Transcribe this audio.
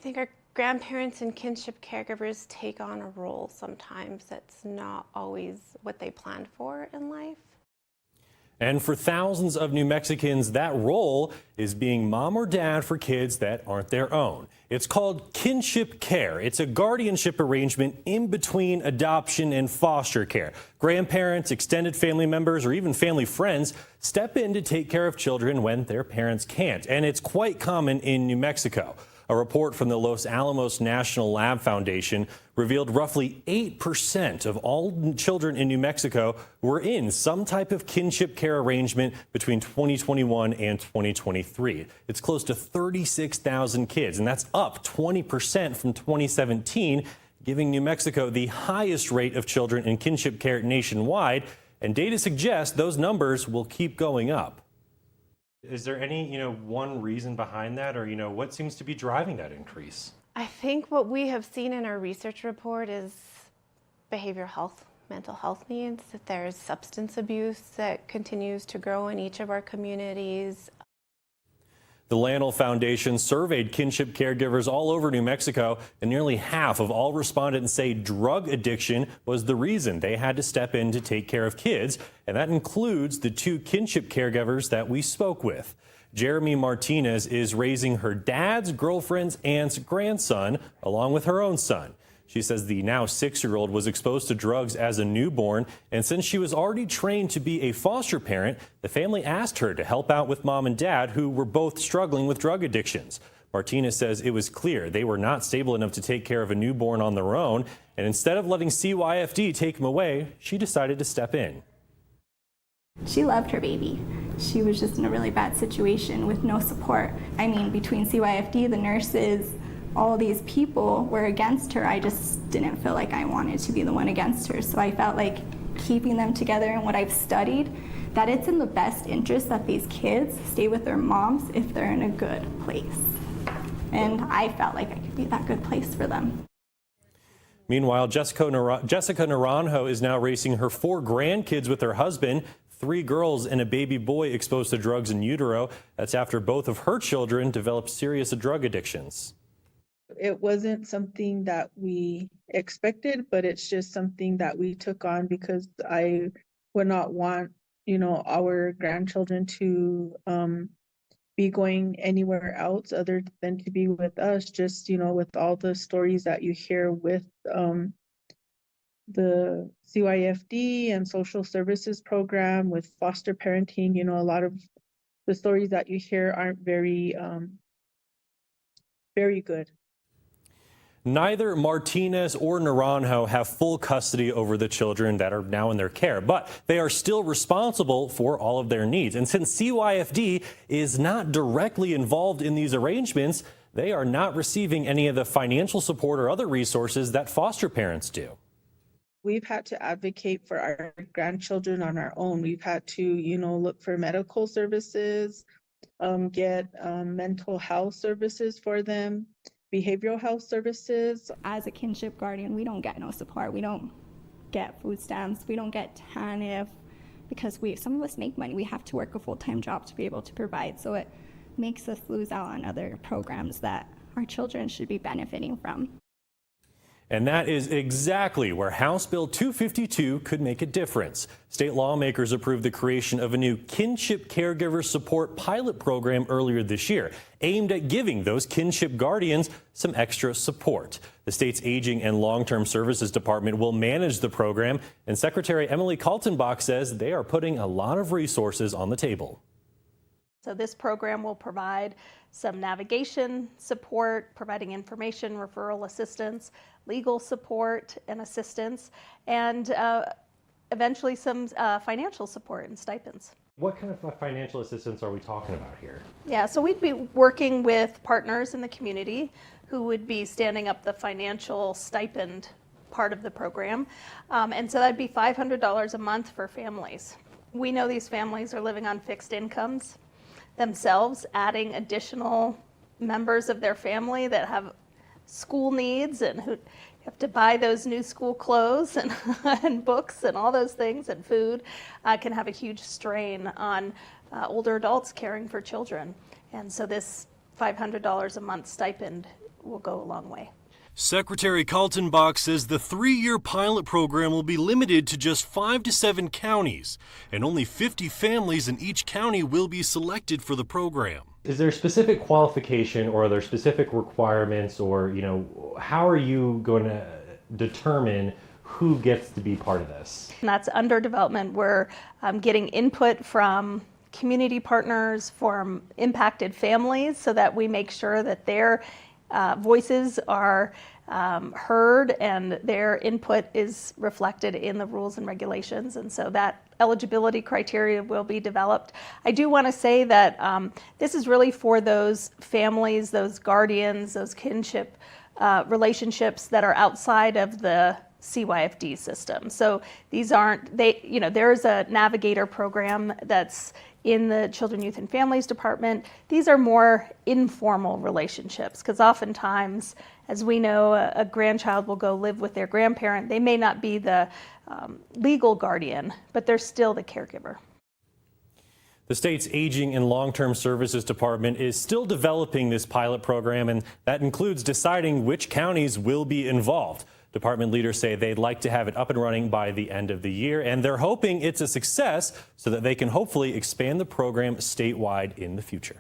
I think our grandparents and kinship caregivers take on a role sometimes that's not always what they planned for in life. And for thousands of New Mexicans, that role is being mom or dad for kids that aren't their own. It's called kinship care. It's a guardianship arrangement in between adoption and foster care. Grandparents, extended family members, or even family friends step in to take care of children when their parents can't. And it's quite common in New Mexico. A report from the Los Alamos National Lab Foundation revealed roughly 8% of all children in New Mexico were in some type of kinship care arrangement between 2021 and 2023. It's close to 36,000 kids, and that's up 20% from 2017, giving New Mexico the highest rate of children in kinship care nationwide. And data suggests those numbers will keep going up. Is there any, one reason behind that, or, what seems to be driving that increase? I think what we have seen in our research report is behavioral health, mental health needs, that there's substance abuse that continues to grow in each of our communities. The Lannel Foundation surveyed kinship caregivers all over New Mexico, and nearly half of all respondents say drug addiction was the reason they had to step in to take care of kids, and that includes the 2 kinship caregivers that we spoke with. Jeremy Martinez is raising her dad's girlfriend's aunt's grandson along with her own son. She says the now 6-year-old was exposed to drugs as a newborn, and since she was already trained to be a foster parent, the family asked her to help out with mom and dad, who were both struggling with drug addictions. Martinez says it was clear they were not stable enough to take care of a newborn on their own, and instead of letting CYFD take him away, she decided to step in. She loved her baby. She was just in a really bad situation with no support. I mean, between CYFD, the nurses, all these people were against her. I just didn't feel like I wanted to be the one against her. So I felt like keeping them together and what I've studied, that it's in the best interest that these kids stay with their moms if they're in a good place. And I felt like I could be that good place for them. Meanwhile, Jessica Naranjo is now raising her 4 grandkids with her husband, 3 girls and a baby boy exposed to drugs in utero. That's after both of her children developed serious drug addictions. It wasn't something that we expected, but it's just something that we took on because I would not want, our grandchildren to be going anywhere else other than to be with us. Just, with all the stories that you hear with the CYFD and social services program with foster parenting, a lot of the stories that you hear aren't very good. Neither Martinez or Naranjo have full custody over the children that are now in their care, but they are still responsible for all of their needs. And since CYFD is not directly involved in these arrangements, they are not receiving any of the financial support or other resources that foster parents do. We've had to advocate for our grandchildren on our own. We've had to, look for medical services, get mental health services for them, behavioral health services. As a kinship guardian, we don't get no support. We don't get food stamps. We don't get TANF because some of us make money. We have to work a full-time job to be able to provide. So it makes us lose out on other programs that our children should be benefiting from. And that is exactly where House Bill 252 could make a difference. State lawmakers approved the creation of a new kinship caregiver support pilot program earlier this year, aimed at giving those kinship guardians some extra support. The state's Aging and Long-Term Services Department will manage the program, and Secretary Emily Kaltenbach says they are putting a lot of resources on the table. So this program will provide some navigation support, providing information, referral assistance, legal support and assistance, and eventually some financial support and stipends. What kind of financial assistance are we talking about here? Yeah, so we'd be working with partners in the community who would be standing up the financial stipend part of the program. And so that'd be $500 a month for families. We know these families are living on fixed incomes themselves, adding additional members of their family that have school needs and who have to buy those new school clothes and, and books and all those things and food can have a huge strain on older adults caring for children. And so this $500 a month stipend go a long way. Secretary Kaltenbach says the 3-year pilot program will be limited to just 5 to 7 counties, and only 50 families in each county will be selected for the program. Is there a specific qualification or are there specific requirements, or, how are you going to determine who gets to be part of this? And that's under development. We're getting input from community partners, from impacted families, so that we make sure that their voices are heard and their input is reflected in the rules and regulations. And so that eligibility criteria will be developed. I do want to say that this is really for those families, those guardians, those kinship relationships that are outside of the CYFD system. So these aren't, there's a navigator program that's in the Children, Youth, and Families Department. These are more informal relationships, because oftentimes, as we know, a grandchild will go live with their grandparent. They may not be the legal guardian, but they're still the caregiver. The state's Aging and Long-Term Services Department is still developing this pilot program, and that includes deciding which counties will be involved. Department leaders say they'd like to have it up and running by the end of the year, and they're hoping it's a success so that they can hopefully expand the program statewide in the future.